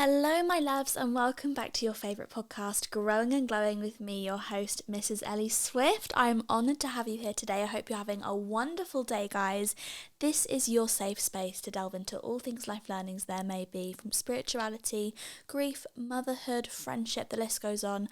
Hello, my loves, and welcome back to your favourite podcast, Growing and Glowing, with me, your host, Mrs. Ellie Swift. I'm honoured to have you here today. I hope you're having a wonderful day, guys. This is your safe space to delve into all things life learnings there may be, from spirituality, grief, motherhood, friendship, the list goes on.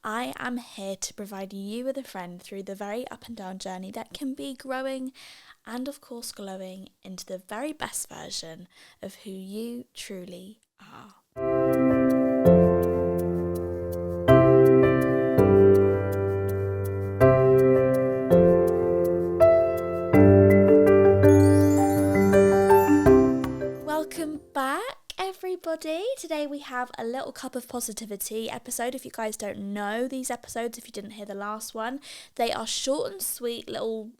I am here to provide you with a friend through the very up and down journey that can be growing and, of course, glowing into the very best version of who you truly are. Welcome back, everybody. Today we have a little cup of positivity episode. If you guys don't know these episodes, if you didn't hear the last one, they are short and sweet little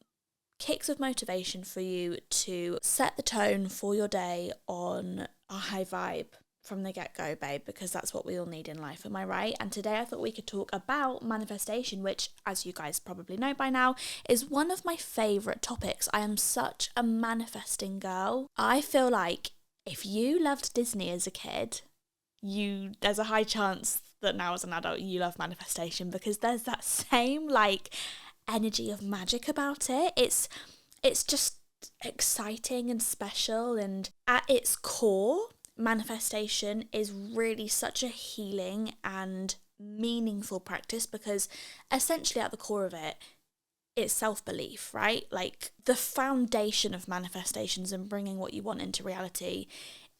kicks of motivation for you to set the tone for your day on a high vibe from the get-go, babe, because that's what we all need in life, am I right? And today I thought we could talk about manifestation, which, as you guys probably know by now, is one of my favourite topics. I am such a manifesting girl. I feel like if you loved Disney as a kid, there's a high chance that now as an adult you love manifestation, because there's that same energy of magic about it. It's just exciting and special, and at its core, manifestation is really such a healing and meaningful practice, because essentially at the core of it, it's self-belief, right? Like, the foundation of manifestations and bringing what you want into reality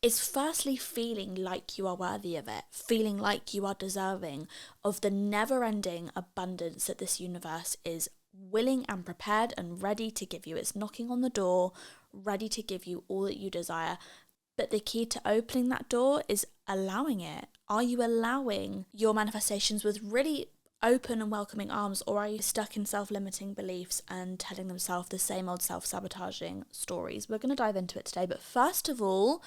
is firstly feeling like you are worthy of it, feeling like you are deserving of the never-ending abundance that this universe is willing and prepared and ready to give you. It's knocking on the door, ready to give you all that you desire. But the key to opening that door is allowing it. Are you allowing your manifestations with really open and welcoming arms, or are you stuck in self-limiting beliefs and telling themselves the same old self-sabotaging stories? We're going to dive into it today. But first of all,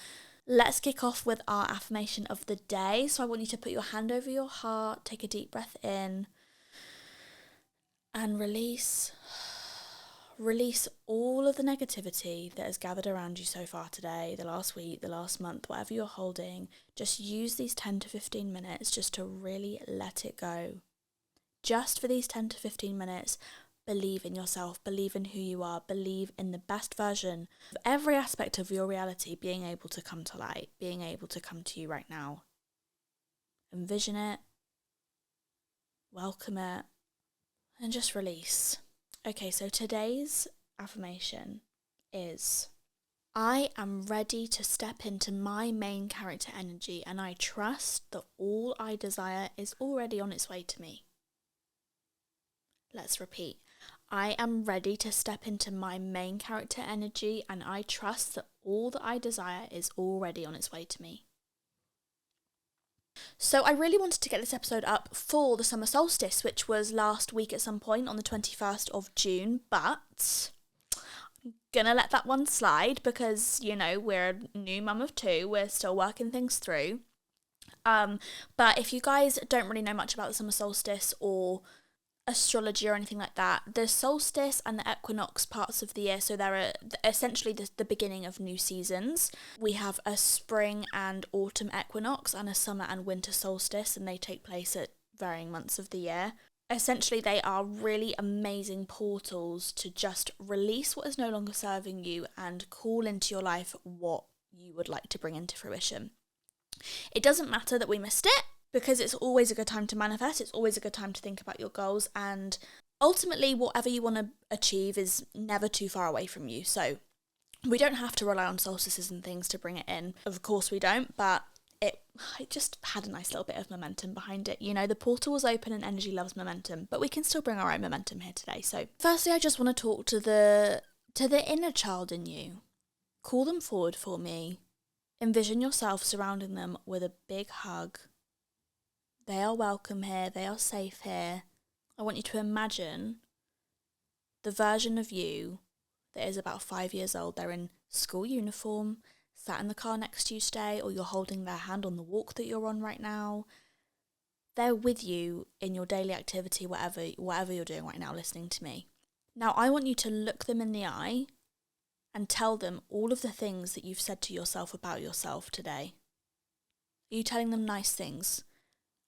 let's kick off with our affirmation of the day. So I want you to put your hand over your heart, take a deep breath in, and release all of the negativity that has gathered around you so far today, the last week, the last month, whatever you're holding. Just use these 10 to 15 minutes just to really let it go. Just for these 10 to 15 minutes, believe in yourself, believe in who you are, believe in the best version of every aspect of your reality being able to come to light, being able to come to you right now. Envision it, welcome it, and just release. Okay, so today's affirmation is: I am ready to step into my main character energy, and I trust that all I desire is already on its way to me. Let's repeat. I am ready to step into my main character energy, and I trust that all that I desire is already on its way to me. So I really wanted to get this episode up for the summer solstice, which was last week at some point on the 21st of June, but I'm gonna let that one slide because, we're a new mum of two, we're still working things through. But if you guys don't really know much about the summer solstice or astrology or anything like that, the solstice and the equinox parts of the year, so they're essentially the beginning of new seasons. We have a spring and autumn equinox and a summer and winter solstice, and they take place at varying months of the year. Essentially, they are really amazing portals to just release what is no longer serving you and call into your life what you would like to bring into fruition. It doesn't matter that we missed it, because it's always a good time to manifest. It's always a good time to think about your goals, and ultimately whatever you want to achieve is never too far away from you. So we don't have to rely on solstices and things to bring it in. Of course we don't, but it just had a nice little bit of momentum behind it. The portal was open and energy loves momentum, but we can still bring our own momentum here today. So firstly, I just want to talk to the inner child in you. Call them forward for me. Envision yourself surrounding them with a big hug. They are welcome here, they are safe here. I want you to imagine the version of you that is about 5 years old. They're in school uniform, sat in the car next to you today, or you're holding their hand on the walk that you're on right now. They're with you in your daily activity, whatever you're doing right now, listening to me. Now, I want you to look them in the eye and tell them all of the things that you've said to yourself about yourself today. Are you telling them nice things?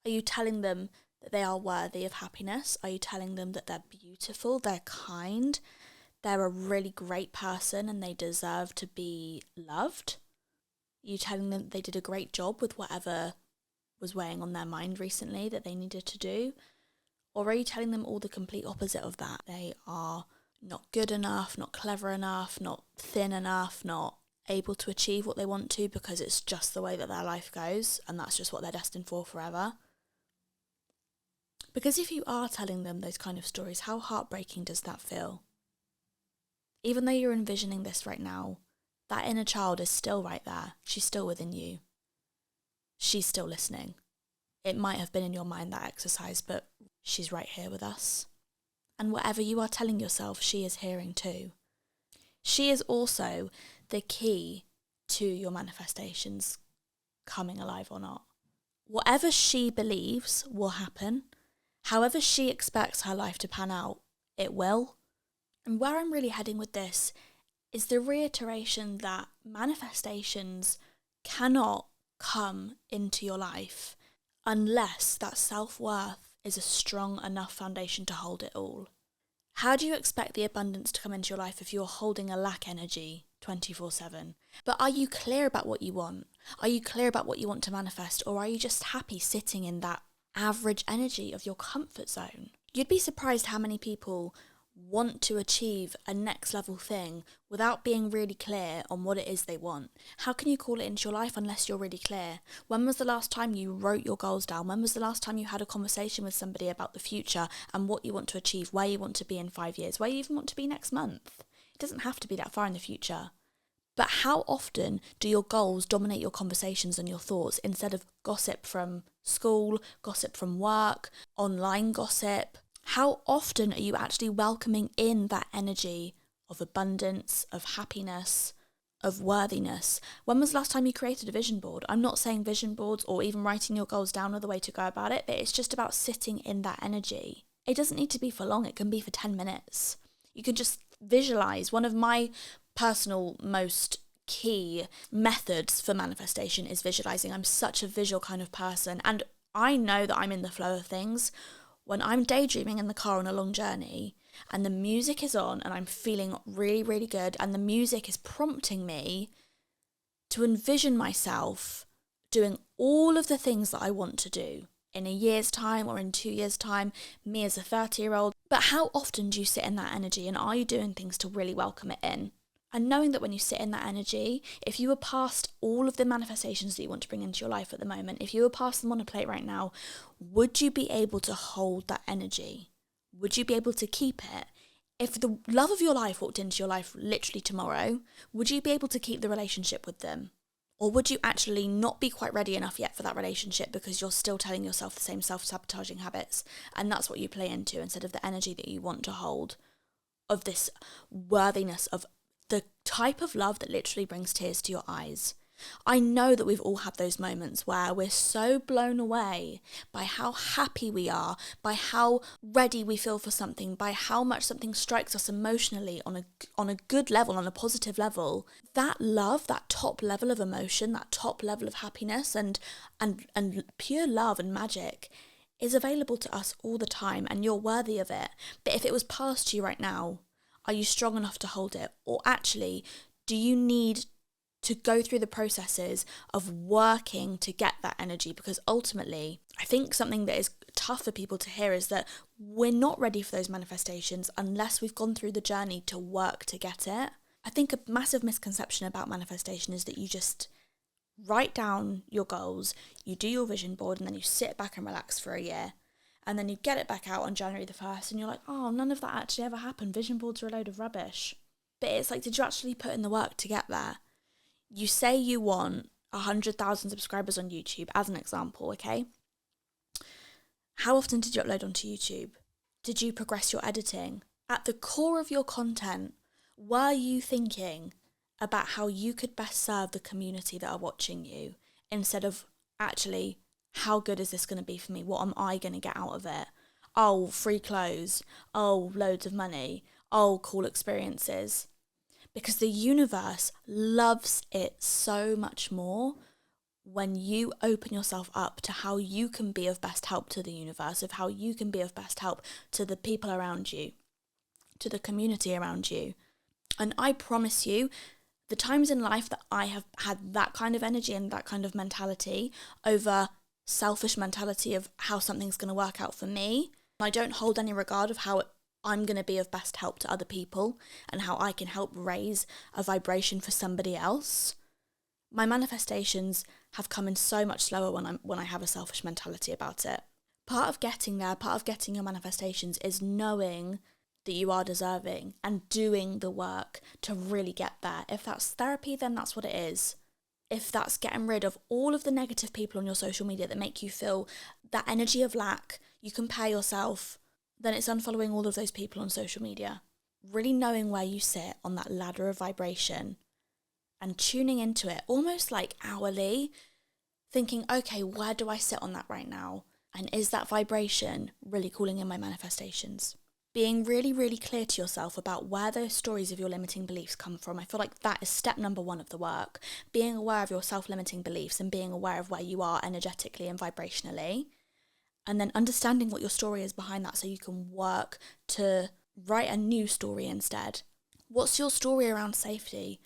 Are you telling them that they are worthy of happiness? Are you telling them that they're beautiful, they're kind, they're a really great person and they deserve to be loved? Are you telling them that they did a great job with whatever was weighing on their mind recently that they needed to do? Or are you telling them all the complete opposite of that? They are not good enough, not clever enough, not thin enough, not able to achieve what they want to because it's just the way that their life goes and that's just what they're destined for forever. Because if you are telling them those kind of stories, how heartbreaking does that feel? Even though you're envisioning this right now, that inner child is still right there. She's still within you. She's still listening. It might have been in your mind, that exercise, but she's right here with us. And whatever you are telling yourself, she is hearing too. She is also the key to your manifestations coming alive or not. Whatever she believes will happen, however she expects her life to pan out, it will. And where I'm really heading with this is the reiteration that manifestations cannot come into your life unless that self-worth is a strong enough foundation to hold it all. How do you expect the abundance to come into your life if you're holding a lack energy 24/7? But are you clear about what you want? Are you clear about what you want to manifest? Or are you just happy sitting in that average energy of your comfort zone? You'd be surprised how many people want to achieve a next level thing without being really clear on what it is they want. How can you call it into your life unless you're really clear? When was the last time you wrote your goals down? When was the last time you had a conversation with somebody about the future and what you want to achieve, where you want to be in 5 years, where you even want to be next month? It doesn't have to be that far in the future. But how often do your goals dominate your conversations and your thoughts instead of gossip from school, gossip from work, online gossip? How often are you actually welcoming in that energy of abundance, of happiness, of worthiness? When was the last time you created a vision board? I'm not saying vision boards or even writing your goals down are the way to go about it, but it's just about sitting in that energy. It doesn't need to be for long. It can be for 10 minutes. You can just visualize. One of my personal most key methods for manifestation is visualizing. I'm such a visual kind of person, and I know that I'm in the flow of things. When I'm daydreaming in the car on a long journey and the music is on and I'm feeling really, really good and the music is prompting me to envision myself doing all of the things that I want to do in a year's time or in 2 years' time, me as a 30-year-old. But how often do you sit in that energy, and are you doing things to really welcome it in? And knowing that when you sit in that energy, if you were past all of the manifestations that you want to bring into your life at the moment, if you were past them on a plate right now, would you be able to hold that energy? Would you be able to keep it? If the love of your life walked into your life literally tomorrow, would you be able to keep the relationship with them? Or would you actually not be quite ready enough yet for that relationship because you're still telling yourself the same self-sabotaging habits? And that's what you play into instead of the energy that you want to hold, of this worthiness, of the type of love that literally brings tears to your eyes. I know that we've all had those moments where we're so blown away by how happy we are, by how ready we feel for something, by how much something strikes us emotionally on a good level, on a positive level. That love, that top level of emotion, that top level of happiness and pure love and magic is available to us all the time, and you're worthy of it. But if it was passed to you right now, are you strong enough to hold it? Or actually, do you need to go through the processes of working to get that energy? Because ultimately, I think something that is tough for people to hear is that we're not ready for those manifestations unless we've gone through the journey to work to get it. I think a massive misconception about manifestation is that you just write down your goals, you do your vision board, and then you sit back and relax for a year. And then you get it back out on January the 1st and you're like, oh, none of that actually ever happened. Vision boards are a load of rubbish. But it's like, did you actually put in the work to get there? You say you want 100,000 subscribers on YouTube, as an example, okay? How often did you upload onto YouTube? Did you progress your editing? At the core of your content, were you thinking about how you could best serve the community that are watching you instead of actually, how good is this going to be for me? What am I going to get out of it? Oh, free clothes. Oh, loads of money. Oh, cool experiences. Because the universe loves it so much more when you open yourself up to how you can be of best help to the universe, of how you can be of best help to the people around you, to the community around you. And I promise you, the times in life that I have had that kind of energy and that kind of mentality over selfish mentality of how something's going to work out for me, I don't hold any regard of how I'm going to be of best help to other people and how I can help raise a vibration for somebody else. My manifestations have come in so much slower when I have a selfish mentality about it. Part of getting there, part of getting your manifestations is knowing that you are deserving and doing the work to really get there. If that's therapy, then that's what it is. If that's getting rid of all of the negative people on your social media that make you feel that energy of lack, you compare yourself, then it's unfollowing all of those people on social media. Really knowing where you sit on that ladder of vibration and tuning into it almost like hourly, thinking, okay, where do I sit on that right now? And is that vibration really calling in my manifestations? Being really, really clear to yourself about where those stories of your limiting beliefs come from. I feel like that is step number one of the work. Being aware of your self-limiting beliefs and being aware of where you are energetically and vibrationally. And then understanding what your story is behind that so you can work to write a new story instead. What's your story around safety?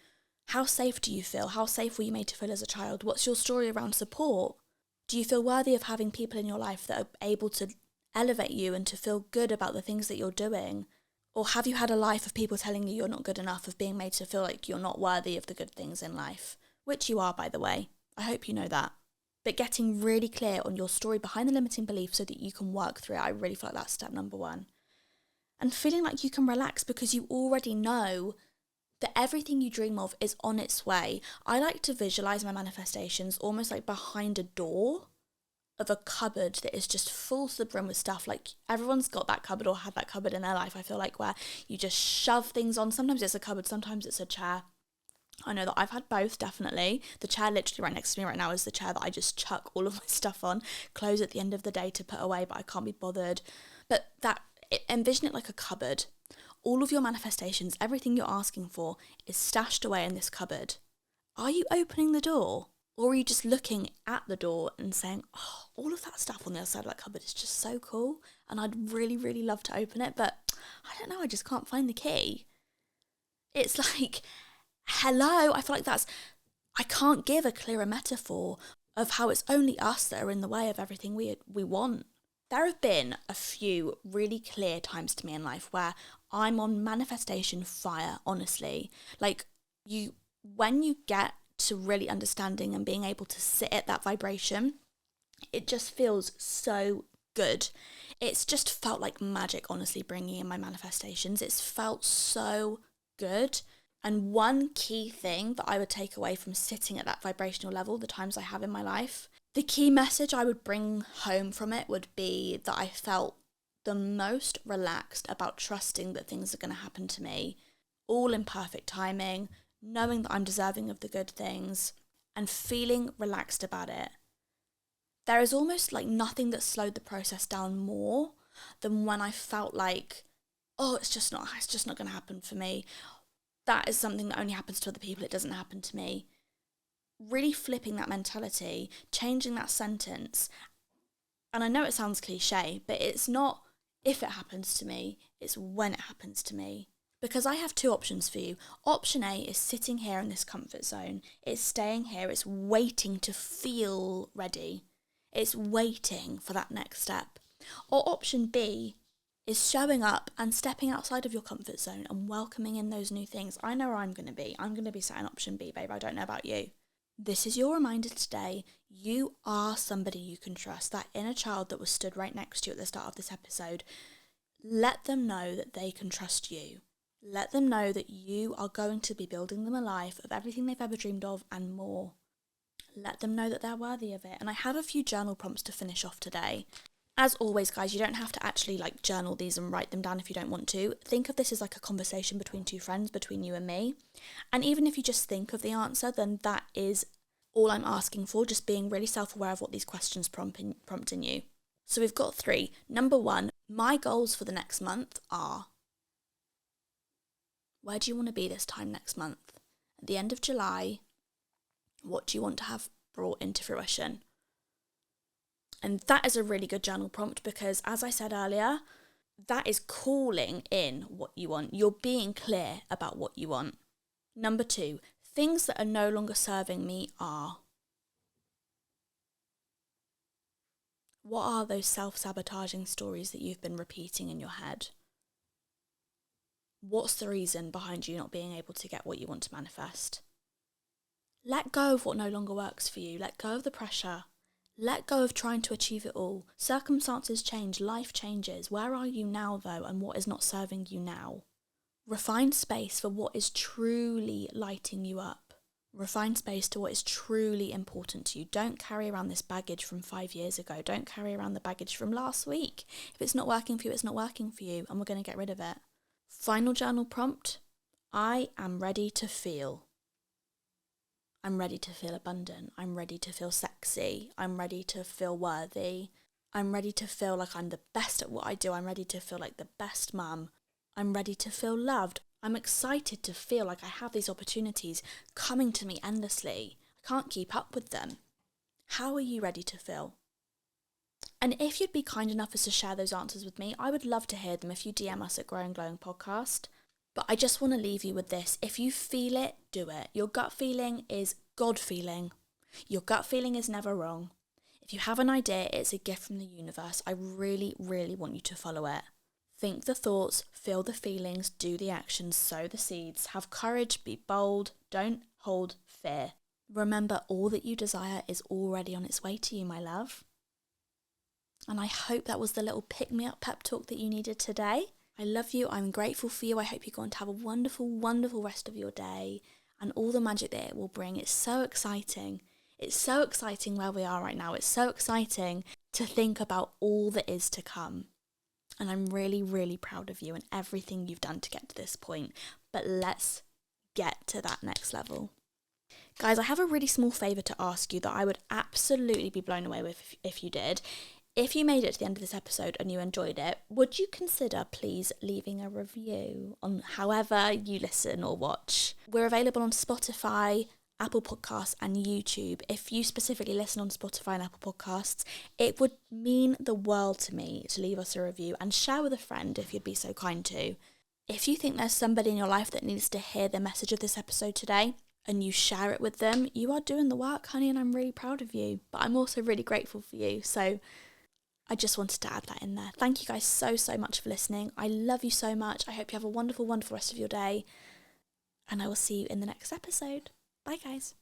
How safe do you feel? How safe were you made to feel as a child? What's your story around support? Do you feel worthy of having people in your life that are able to elevate you and to feel good about the things that you're doing? Or have you had a life of people telling you you're not good enough, of being made to feel like you're not worthy of the good things in life? Which you are, by the way. I hope you know that. But getting really clear on your story behind the limiting belief so that you can work through it, I really feel like that's step number one. And feeling like you can relax because you already know that everything you dream of is on its way. I like to visualize my manifestations almost like behind a door of a cupboard that is just full to the brim with stuff. Like everyone's got that cupboard or had that cupboard in their life, I feel like, where you just shove things on. Sometimes it's a cupboard, sometimes it's a chair. I know that I've had both, definitely. The chair literally right next to me right now is the chair that I just chuck all of my stuff on, close at the end of the day to put away, but I can't be bothered. But envision it like a cupboard. All of your manifestations, everything you're asking for is stashed away in this cupboard. Are you opening the door? Or are you just looking at the door and saying, oh, all of that stuff on the other side of that cupboard is just so cool and I'd really, really love to open it, but I don't know, I just can't find the key. It's like, hello, I feel like I can't give a clearer metaphor of how it's only us that are in the way of everything we want. There have been a few really clear times to me in life where I'm on manifestation fire, honestly. Like when you get to really understanding and being able to sit at that vibration, it just feels so good. It's just felt like magic, honestly, bringing in my manifestations. It's felt so good. And one key thing that I would take away from sitting at that vibrational level, the times I have in my life, the key message I would bring home from it would be that I felt the most relaxed about trusting that things are going to happen to me, all in perfect timing, knowing that I'm deserving of the good things, and feeling relaxed about it. There is almost like nothing that slowed the process down more than when I felt like, oh, it's just not going to happen for me. That is something that only happens to other people. It doesn't happen to me. Really flipping that mentality, changing that sentence. And I know it sounds cliche, but it's not if it happens to me, it's when it happens to me. Because I have two options for you. Option A is sitting here in this comfort zone. It's staying here. It's waiting to feel ready. It's waiting for that next step. Or option B is showing up and stepping outside of your comfort zone and welcoming in those new things. I know where I'm going to be. I'm going to be sat in option B, babe. I don't know about you. This is your reminder today. You are somebody you can trust. That inner child that was stood right next to you at the start of this episode, let them know that they can trust you. Let them know that you are going to be building them a life of everything they've ever dreamed of and more. Let them know that they're worthy of it. And I have a few journal prompts to finish off today. As always, guys, you don't have to actually journal these and write them down if you don't want to. Think of this as like a conversation between two friends, between you and me. And even if you just think of the answer, then that is all I'm asking for, just being really self-aware of what these questions prompt in you. So we've got 3. Number 1, my goals for the next month are: where do you want to be this time next month? At the end of July, what do you want to have brought into fruition. And that is a really good journal prompt because, as I said earlier, that is calling in what you want. You're being clear about what you want. Number 2, things that are no longer serving me are. What are those self-sabotaging stories that you've been repeating in your head? What's the reason behind you not being able to get what you want to manifest? Let go of what no longer works for you. Let go of the pressure. Let go of trying to achieve it all. Circumstances change, life changes. Where are you now, though, and what is not serving you now? Refine space for what is truly lighting you up. Refine space to what is truly important to you. Don't carry around this baggage from 5 years ago. Don't carry around the baggage from last week. If it's not working for you, it's not working for you, and we're going to get rid of it. Final journal prompt, I am ready to feel. I'm ready to feel abundant. I'm ready to feel sexy. I'm ready to feel worthy. I'm ready to feel like I'm the best at what I do. I'm ready to feel like the best mum. I'm ready to feel loved. I'm excited to feel like I have these opportunities coming to me endlessly. I can't keep up with them. How are you ready to feel? And if you'd be kind enough as to share those answers with me, I would love to hear them if you DM us at Grow and Glowing Podcast. But I just want to leave you with this. If you feel it, do it. Your gut feeling is God feeling. Your gut feeling is never wrong. If you have an idea, it's a gift from the universe. I really, really want you to follow it. Think the thoughts, feel the feelings, do the actions, sow the seeds, have courage, be bold, don't hold fear. Remember, all that you desire is already on its way to you, my love. And I hope that was the little pick-me-up pep talk that you needed today. I love you. I'm grateful for you. I hope you're going to have a wonderful, wonderful rest of your day and all the magic that it will bring. It's so exciting. It's so exciting where we are right now. It's so exciting to think about all that is to come. And I'm really, really proud of you and everything you've done to get to this point. But let's get to that next level. Guys, I have a really small favour to ask you that I would absolutely be blown away with if you did. If you made it to the end of this episode and you enjoyed it, would you consider please leaving a review on however you listen or watch? We're available on Spotify, Apple Podcasts and YouTube. If you specifically listen on Spotify and Apple Podcasts, it would mean the world to me to leave us a review and share with a friend if you'd be so kind to. If you think there's somebody in your life that needs to hear the message of this episode today and you share it with them, you are doing the work, honey, and I'm really proud of you. But I'm also really grateful for you. So I just wanted to add that in there. Thank you guys so, so much for listening. I love you so much. I hope you have a wonderful, wonderful rest of your day. And I will see you in the next episode. Bye, guys.